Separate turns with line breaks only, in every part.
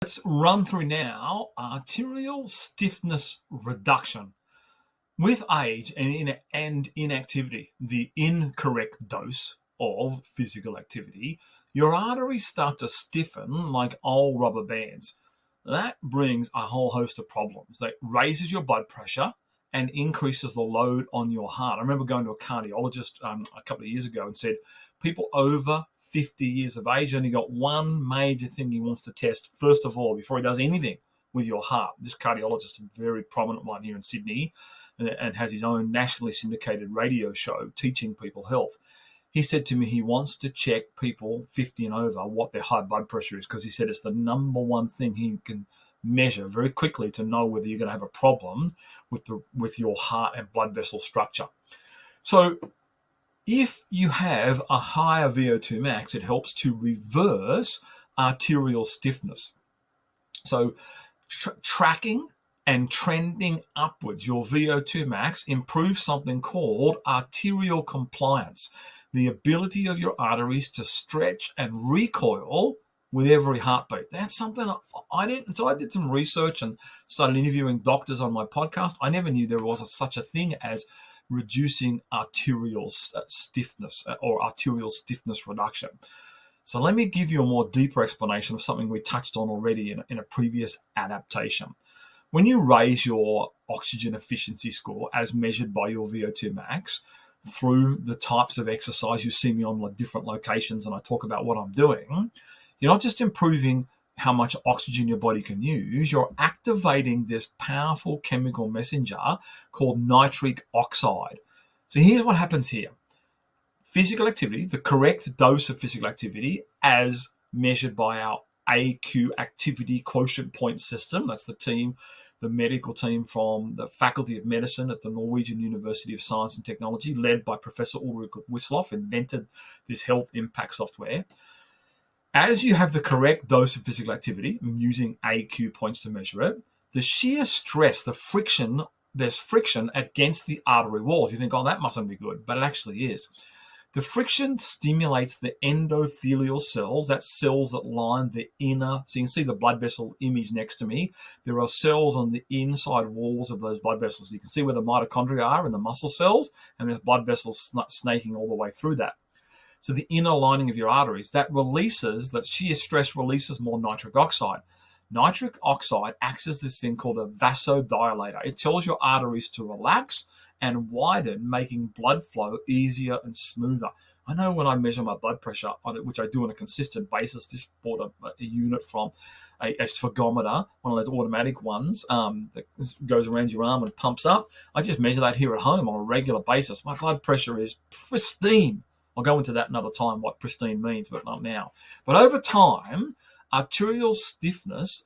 Let's run through now arterial stiffness reduction. With age and inactivity, the incorrect dose of physical activity, your arteries start to stiffen like old rubber bands. That brings a whole host of problems. That raises your blood pressure and increases the load on your heart. I remember going to a cardiologist a couple of years ago and said people over 50 years of age only got one major thing he wants to test first of all before he does anything with your heart. This cardiologist, a very prominent one here in Sydney, and has his own nationally syndicated radio show teaching people health. He said to me he wants to check people 50 and over what their high blood pressure is, because he said it's the number one thing he can measure very quickly to know whether you're going to have a problem with your heart and blood vessel structure. So if you have a higher VO2 max, it helps to reverse arterial stiffness. So tracking and trending upwards your VO2 max improves something called arterial compliance, the ability of your arteries to stretch and recoil with every heartbeat. That's something I didn't. So I did some research and started interviewing doctors on my podcast. I never knew there was such a thing as reducing arterial stiffness or arterial stiffness reduction. So let me give you a more deeper explanation of something we touched on already in a previous adaptation. When you raise your oxygen efficiency score as measured by your VO2 max through the types of exercise you see me on different locations and I talk about what I'm doing, you're not just improving how much oxygen your body can use, you're activating this powerful chemical messenger called nitric oxide. So here's what happens here. Physical activity, the correct dose of physical activity as measured by our AQ activity quotient point system. That's the medical team from the Faculty of Medicine at the Norwegian University of Science and Technology, led by Professor Ulrich Wisloff, invented this health impact software. As you have the correct dose of physical activity, using AQ points to measure it, the shear stress, there's friction against the artery walls. You think, oh, that mustn't be good, but it actually is. The friction stimulates the endothelial cells, that's cells that line the inner, so you can see the blood vessel image next to me. There are cells on the inside walls of those blood vessels. You can see where the mitochondria are in the muscle cells, and there's blood vessels snaking all the way through that. So the inner lining of your arteries, that shear stress releases more nitric oxide. Nitric oxide acts as this thing called a vasodilator. It tells your arteries to relax and widen, making blood flow easier and smoother. I know when I measure my blood pressure, which I do on a consistent basis, just bought a unit from a sphagometer, one of those automatic ones that goes around your arm and pumps up. I just measure that here at home on a regular basis. My blood pressure is pristine. I'll go into that another time, what pristine means, but not now. But over time, arterial stiffness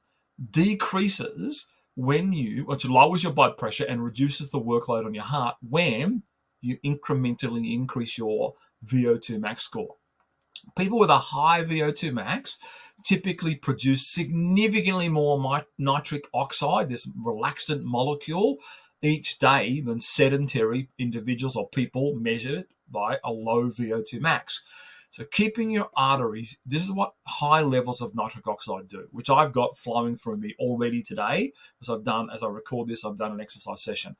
decreases which lowers your blood pressure and reduces the workload on your heart when you incrementally increase your VO2 max score. People with a high VO2 max typically produce significantly more nitric oxide, this relaxant molecule, each day than sedentary individuals or people measured by a low VO2 max. So keeping your arteries, this is what high levels of nitric oxide do, which I've got flowing through me already today. As I record this, I've done an exercise session.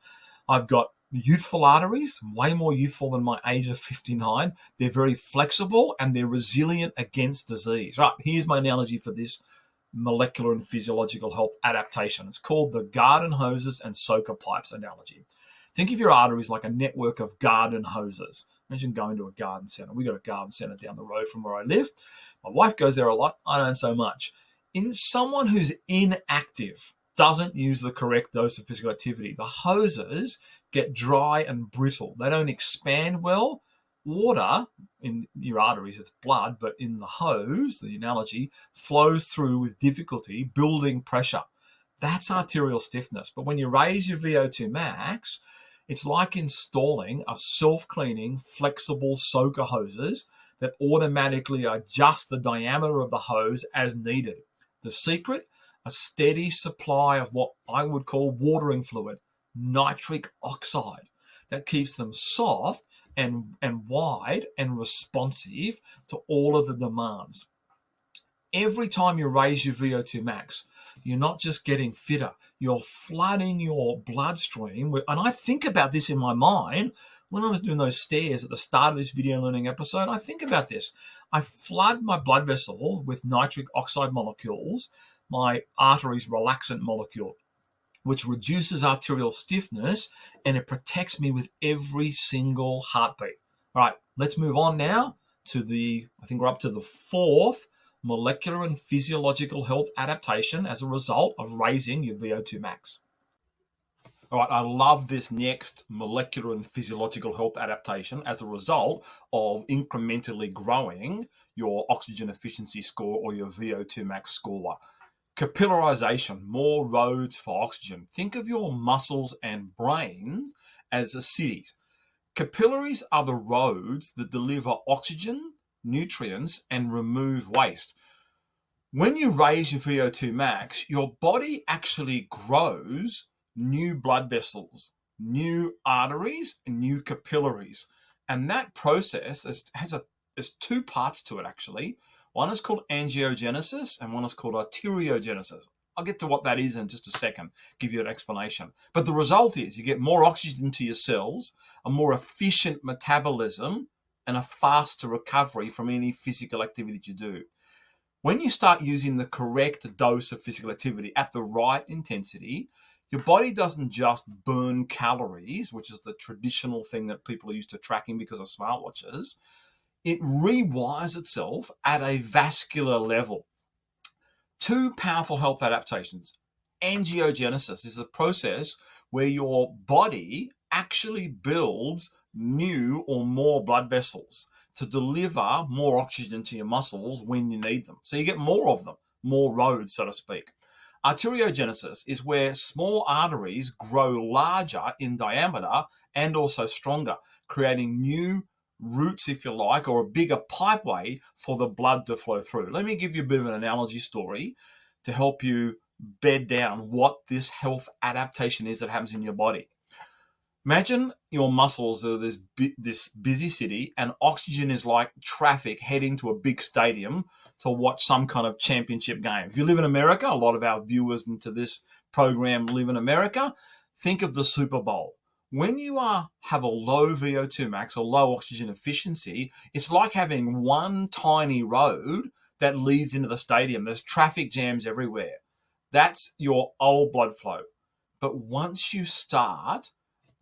I've got youthful arteries, way more youthful than my age of 59. They're very flexible and they're resilient against disease. Right, here's my analogy for this molecular and physiological health adaptation. It's called the garden hoses and soaker pipes analogy. Think of your arteries like a network of garden hoses. Imagine going to a garden center. We got a garden center down the road from where I live. My wife goes there a lot. I don't so much. In someone who's inactive, doesn't use the correct dose of physical activity, the hoses get dry and brittle. They don't expand well. Water in your arteries, it's blood, but in the hose, the analogy, flows through with difficulty, building pressure. That's arterial stiffness. But when you raise your VO2 max, it's like installing a self-cleaning, flexible soaker hoses that automatically adjust the diameter of the hose as needed. The secret, a steady supply of what I would call watering fluid, nitric oxide, that keeps them soft and wide and responsive to all of the demands. Every time you raise your VO2 max, you're not just getting fitter, you're flooding your bloodstream. And I think about this in my mind when I was doing those stairs at the start of this video learning episode. I think about this. I flood my blood vessel with nitric oxide molecules, my arteries relaxant molecule, which reduces arterial stiffness, and it protects me with every single heartbeat. All right, let's move on now to I think we're up to the fourth molecular and physiological health adaptation as a result of raising your VO2 max. All right, I love this next molecular and physiological health adaptation as a result of incrementally growing your oxygen efficiency score or your VO2 max score. Capillarization, more roads for oxygen. Think of your muscles and brains as a city. Capillaries are the roads that deliver oxygen, nutrients, and remove waste. When you raise your VO2 max, your body actually grows new blood vessels, new arteries, and new capillaries. And that process has two parts to it, actually. One is called angiogenesis and one is called arteriogenesis. I'll get to what that is in just a second, give you an explanation. But the result is you get more oxygen to your cells, a more efficient metabolism, and a faster recovery from any physical activity that you do. When you start using the correct dose of physical activity at the right intensity, your body doesn't just burn calories, which is the traditional thing that people are used to tracking because of smartwatches. It rewires itself at a vascular level. Two powerful health adaptations. Angiogenesis is a process where your body actually builds new or more blood vessels to deliver more oxygen to your muscles when you need them. So you get more of them, more roads, so to speak. Arteriogenesis is where small arteries grow larger in diameter and also stronger, creating new routes, if you like, or a bigger pipeway for the blood to flow through. Let me give you a bit of an analogy story to help you bed down what this health adaptation is that happens in your body. Imagine your muscles are this busy city and oxygen is like traffic heading to a big stadium to watch some kind of championship game. If you live in America, a lot of our viewers into this program live in America, think of the Super Bowl. When you have a low VO2 max or low oxygen efficiency, it's like having one tiny road that leads into the stadium. There's traffic jams everywhere. That's your old blood flow. But once you start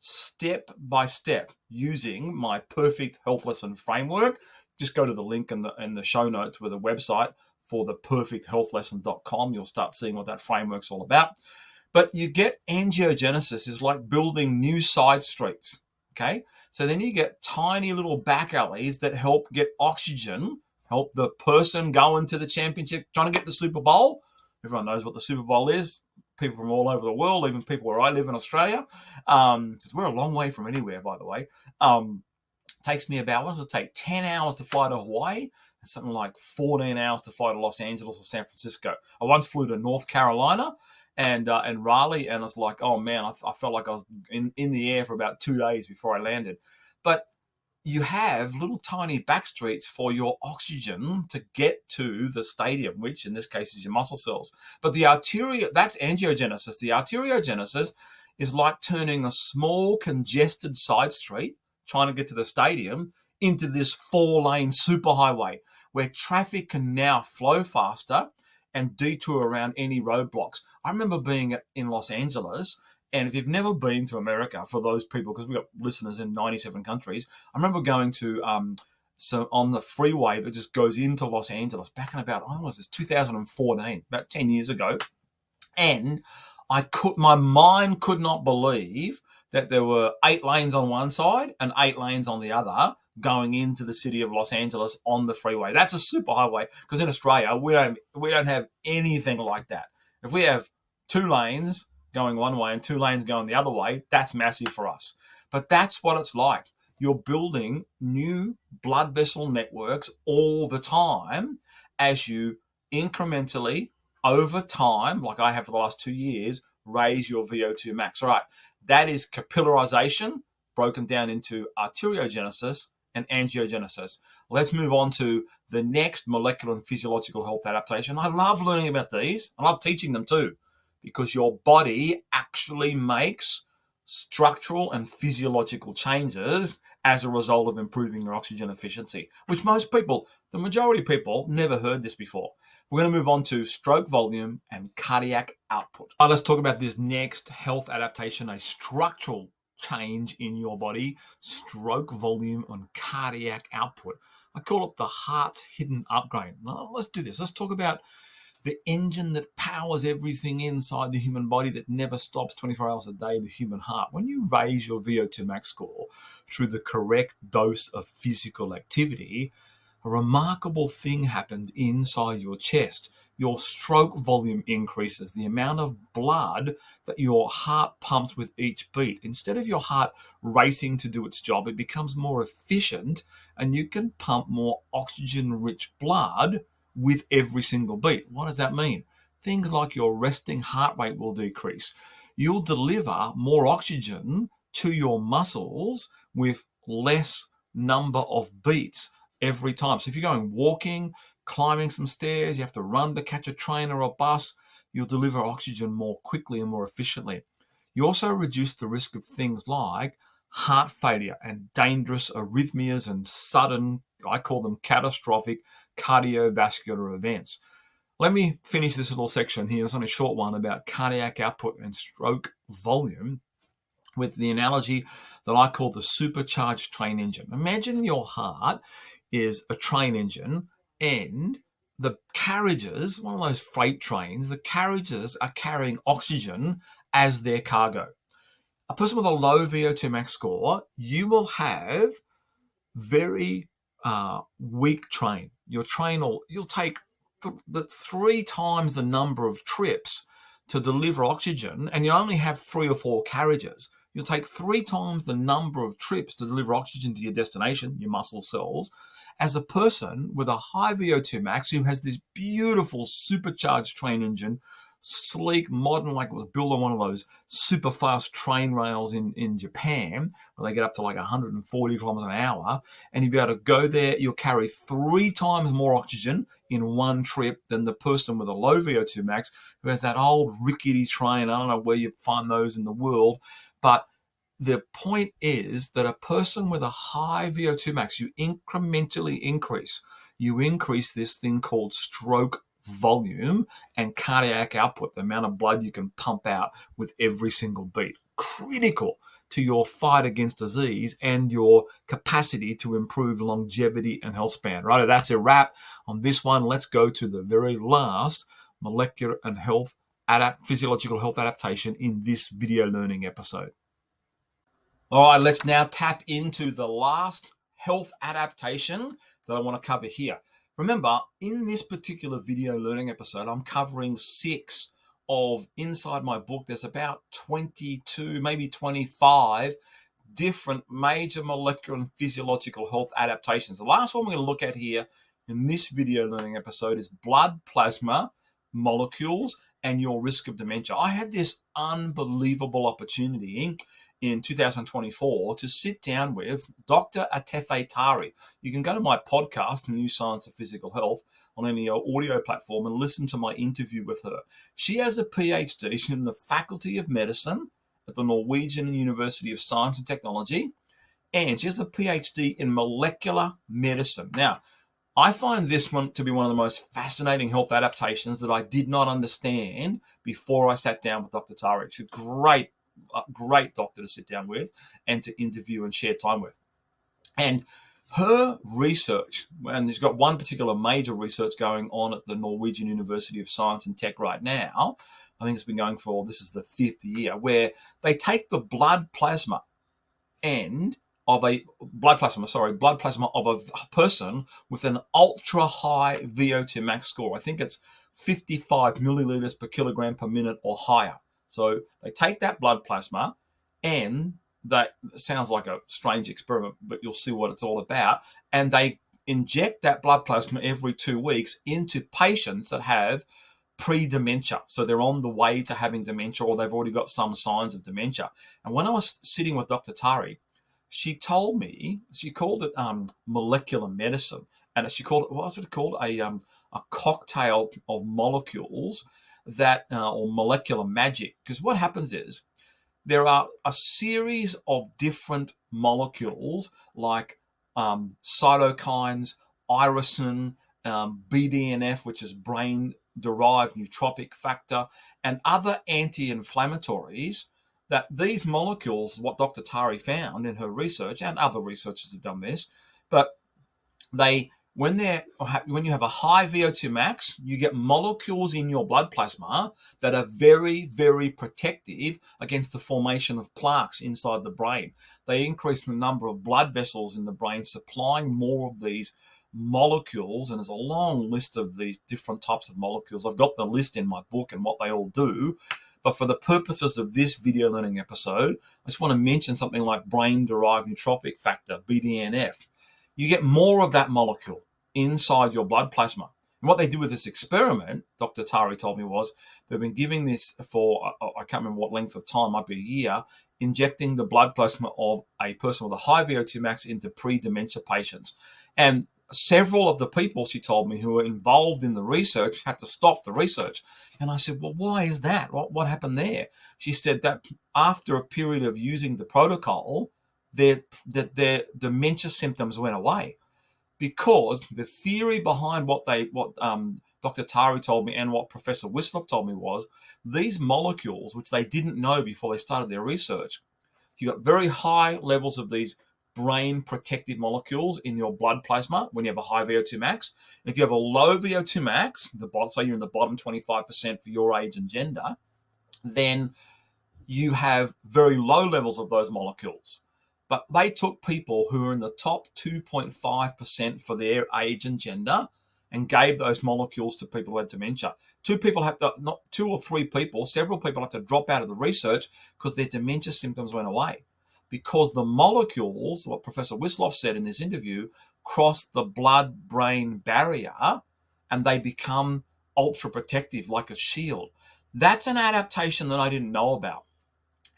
step by step using my perfect health lesson framework, just go to the link in the show notes with a website for the perfecthealthlesson.com. You'll start seeing what that framework's all about. But you get angiogenesis is like building new side streets, okay? So then you get tiny little back alleys that help get oxygen, help the person go into the championship, trying to get the Super Bowl. Everyone knows what the Super Bowl is. People from all over the world, even people where I live in Australia, because we're a long way from anywhere, by the way. Takes me about, what does it take, 10 hours to fly to Hawaii, and something like 14 hours to fly to Los Angeles or San Francisco. I once flew to North Carolina and Raleigh, and it's like, oh man, I felt like I was in the air for about 2 days before I landed. But you have little tiny back streets for your oxygen to get to the stadium, which in this case is your muscle cells. But that's angiogenesis. The arteriogenesis is like turning a small congested side street, trying to get to the stadium, into this 4-lane superhighway where traffic can now flow faster and detour around any roadblocks. I remember being in Los Angeles, and if you've never been to America, for those people, because we've got listeners in 97 countries, I remember going to on the freeway that just goes into Los Angeles back in about, 2014, about 10 years ago. And my mind could not believe that there were 8 lanes on one side and 8 lanes on the other going into the city of Los Angeles on the freeway. That's a superhighway, because in Australia, we don't have anything like that. If we have 2 lanes going one way and 2 lanes going the other way, that's massive for us. But that's what it's like. You're building new blood vessel networks all the time as you incrementally, over time, like I have for the last 2 years, raise your VO2 max. All right, that is capillarization broken down into arteriogenesis and angiogenesis. Let's move on to the next molecular and physiological health adaptation. I love learning about these. I love teaching them too, because your body actually makes structural and physiological changes as a result of improving your oxygen efficiency, which most people, the majority of people, never heard this before. We're going to move on to stroke volume and cardiac output. All right, let's talk about this next health adaptation, a structural change in your body, stroke volume and cardiac output. I call it the heart's hidden upgrade. Now, let's do this. Let's talk about the engine that powers everything inside the human body that never stops 24 hours a day, the human heart. When you raise your VO2 max score through the correct dose of physical activity, a remarkable thing happens inside your chest. Your stroke volume increases, the amount of blood that your heart pumps with each beat. Instead of your heart racing to do its job, it becomes more efficient and you can pump more oxygen-rich blood with every single beat. What does that mean? Things like your resting heart rate will decrease. You'll deliver more oxygen to your muscles with less number of beats every time. So if you're going walking, climbing some stairs, you have to run to catch a train or a bus, you'll deliver oxygen more quickly and more efficiently. You also reduce the risk of things like heart failure and dangerous arrhythmias and sudden, I call them catastrophic, cardiovascular events. Let me finish this little section here. It's only a short one about cardiac output and stroke volume with the analogy that I call the supercharged train engine. Imagine your heart is a train engine and the carriages, one of those freight trains, the carriages are carrying oxygen as their cargo. A person with a low VO2 max score, you will have very weak train. Your train you'll take three times the number of trips to deliver oxygen, and you only have 3 or 4 carriages. You'll take 3 times the number of trips to deliver oxygen to your destination, your muscle cells, as a person with a high VO2 max who has this beautiful supercharged train engine, sleek, modern, like it was built on one of those super fast train rails in Japan, where they get up to like 140 kilometers an hour, and you'll be able to go there. You'll carry 3 times more oxygen in one trip than the person with a low VO2 max who has that old rickety train. I don't know where you find those in the world, but the point is that a person with a high VO2 max, you incrementally increase. You increase this thing called stroke volume and cardiac output, the amount of blood you can pump out with every single beat. Critical to your fight against disease and your capacity to improve longevity and health span. Right, that's a wrap on this one. Let's go to the very last molecular and physiological health adaptation in this video learning episode. All right, let's now tap into the last health adaptation that I want to cover here. Remember, in this particular video learning episode, I'm covering 6 of, inside my book, there's about 22, maybe 25 different major molecular and physiological health adaptations. The last one we're going to look at here in this video learning episode is blood plasma molecules and your risk of dementia. I had this unbelievable opportunity in 2024 to sit down with Dr. Atefe Tari. You can go to my podcast, The New Science of Physical Health, on any audio platform and listen to my interview with her. She has a PhD. She's in the Faculty of Medicine at the Norwegian University of Science and Technology, and she has a PhD in molecular medicine. Now, I find this one to be one of the most fascinating health adaptations that I did not understand before I sat down with Dr. Tari. She's a great doctor to sit down with and to interview and share time with. And her research, and she's got one particular major research going on at the Norwegian University of Science and Tech right now. I think it's been going for, this is the 5th year, where they take the blood plasma of a person with an ultra high VO2 max score. I think it's 55 milliliters per kilogram per minute or higher. So they take that blood plasma, and that sounds like a strange experiment, but you'll see what it's all about. And they inject that blood plasma every 2 weeks into patients that have pre-dementia. So they're on the way to having dementia, or they've already got some signs of dementia. And when I was sitting with Dr. Tari, she told me, she called it molecular medicine, and she called it, what was it called? A cocktail of molecules that, or molecular magic. Because what happens is there are a series of different molecules like cytokines, irisin, BDNF, which is brain-derived nootropic factor, and other anti-inflammatories, that these molecules, what Dr. Tari found in her research, and other researchers have done this, but when you have a high VO2 max, you get molecules in your blood plasma that are very, very protective against the formation of plaques inside the brain. They increase the number of blood vessels in the brain, supplying more of these molecules, and there's a long list of these different types of molecules. I've got the list in my book and what they all do. But for the purposes of this video learning episode, I just want to mention something like brain-derived nootropic factor, BDNF. You get more of that molecule inside your blood plasma. And what they did with this experiment, Dr. Tari told me, was they've been giving this for, I can't remember what length of time, might be a year, injecting the blood plasma of a person with a high VO2 max into pre-dementia patients. And several of the people, she told me, who were involved in the research had to stop the research. And I said, well, why is that? What happened there? She said that after a period of using the protocol, their dementia symptoms went away, because the theory behind what Dr. Tari told me and what Professor Wisloff told me was these molecules, which they didn't know before they started their research, you got very high levels of these brain protective molecules in your blood plasma when you have a high VO2 max. And if you have a low VO2 max, say you're in the bottom 25% for your age and gender, then you have very low levels of those molecules. But they took people who are in the top 2.5% for their age and gender and gave those molecules to people who had dementia. Several people had to drop out of the research because their dementia symptoms went away. Because the molecules, what Professor Wisloff said in this interview, cross the blood-brain barrier and they become ultra-protective, like a shield. That's an adaptation that I didn't know about.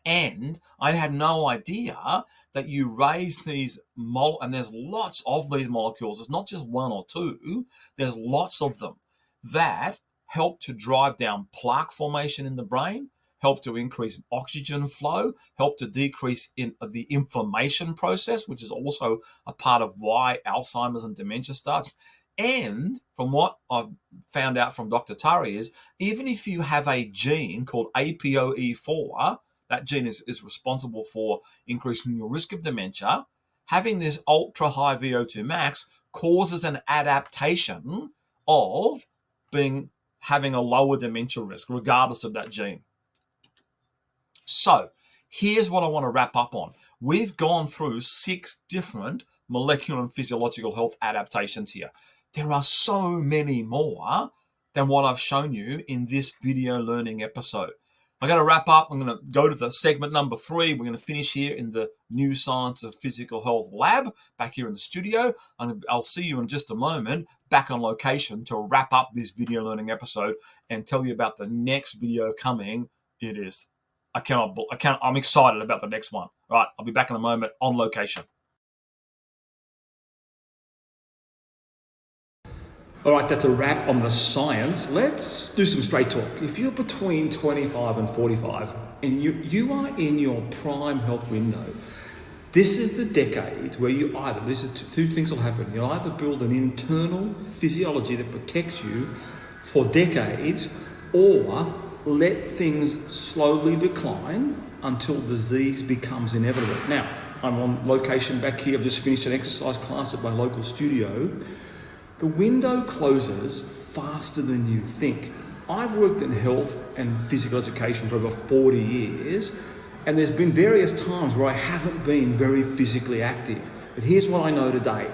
And I had no idea that you raise these, and there's lots of these molecules. It's not just one or two. There's lots of them that help to drive down plaque formation in the brain, help to increase oxygen flow, help to decrease in the inflammation process, which is also a part of why Alzheimer's and dementia starts. And from what I've found out from Dr. Tari is, even if you have a gene called APOE4, that gene is responsible for increasing your risk of dementia, having this ultra high VO2 max causes an adaptation of having a lower dementia risk, regardless of that gene. So here's what I want to wrap up on. We've gone through 6 different molecular and physiological health adaptations here. There are so many more than what I've shown you in this video learning episode. I got to wrap up. I'm going to go to the segment number 3. We're going to finish here in the New Science of Physical Health lab back here in the studio. I'll see you in just a moment back on location to wrap up this video learning episode and tell you about the next video coming. I'm excited about the next one. All right, I'll be back in a moment on location. All right, that's a wrap on the science. Let's do some straight talk. If you're between 25 and 45 and you are in your prime health window, this is the decade where two things will happen. You'll either build an internal physiology that protects you for decades, or let things slowly decline until disease becomes inevitable. Now, I'm on location back here. I've just finished an exercise class at my local studio. The window closes faster than you think. I've worked in health and physical education for over 40 years, and there's been various times where I haven't been very physically active. But here's what I know today.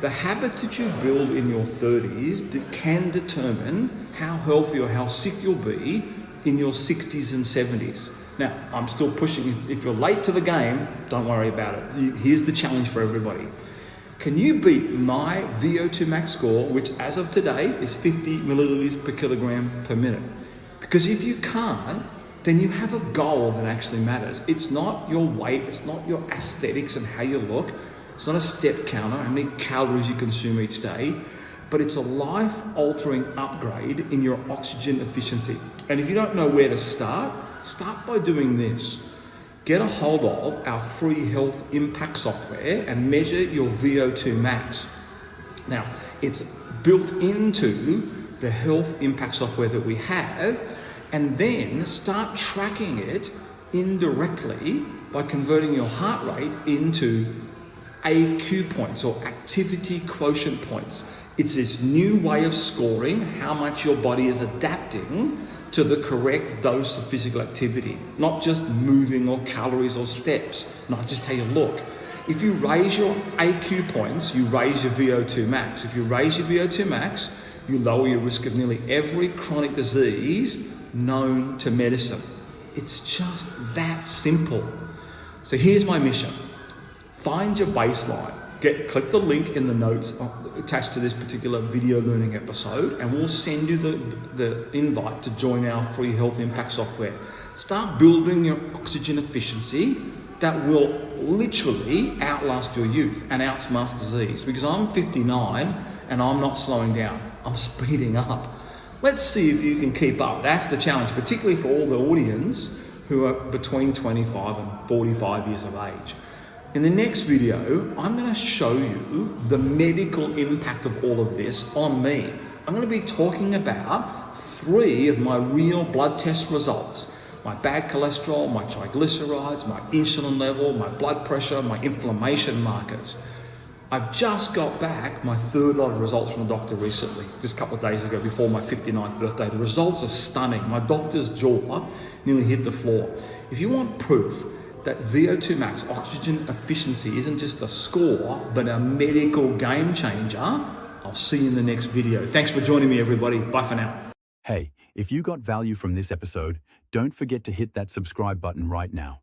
The habits that you build in your 30s can determine how healthy or how sick you'll be in your 60s and 70s. Now, I'm still pushing. If you're late to the game, don't worry about it. Here's the challenge for everybody. Can you beat my VO2 max score, which as of today is 50 milliliters per kilogram per minute? Because if you can't,
then you have a goal that actually matters. It's not your weight, it's not your aesthetics and how you look, it's not a step counter, how many calories you consume each day, but it's a life-altering upgrade in your oxygen efficiency. And if you don't know where to start by doing this. Get a hold of our free health impact software and measure your VO2 max. Now, it's built into the health impact software that we have, and then start tracking it indirectly by converting your heart rate into AQ points, or activity quotient points. It's this new way of scoring how much your body is adapting to the correct dose of physical activity, not just moving or calories or steps, not just how you look. If you raise your AQ points, you raise your VO2 max. If you raise your VO2 max, you lower your risk of nearly every chronic disease known to medicine. It's just that simple. So here's my mission. Find your baseline. Click the link in the notes attached to this particular video learning episode, and we'll send you the invite to join our free health impact software. Start building your oxygen efficiency that will literally outlast your youth and outsmart disease. Because I'm 59 and I'm not slowing down, I'm speeding up. Let's see if you can keep up. That's the challenge, particularly for all the audience who are between 25 and 45 years of age. In the next video, I'm going to show you the medical impact of all of this on me. I'm going to be talking about 3 of my real blood test results. My bad cholesterol, my triglycerides, my insulin level, my blood pressure, my inflammation markers. I've just got back my 3rd lot of results from the doctor recently, just a couple of days ago before my 59th birthday. The results are stunning. My doctor's jaw nearly hit the floor. If you want proof that VO2 max oxygen efficiency isn't just a score, but a medical game changer, I'll see you in the next video. Thanks for joining me, everybody. Bye for now.
Hey, if you got value from this episode, don't forget to hit that subscribe button right now.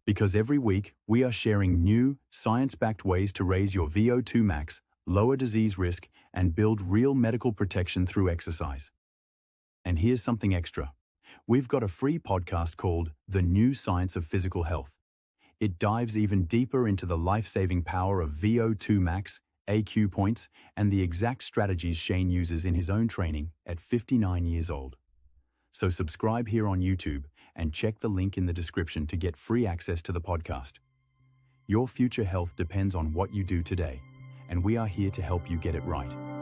Because every week, we are sharing new, science-backed ways to raise your VO2 max, lower disease risk, and build real medical protection through exercise. And here's something extra. We've got a free podcast called The New Science of Physical Health. It dives even deeper into the life-saving power of VO2 max, AQ points, and the exact strategies Shane uses in his own training at 59 years old. So subscribe here on YouTube and check the link in the description to get free access to the podcast. Your future health depends on what you do today, and we are here to help you get it right.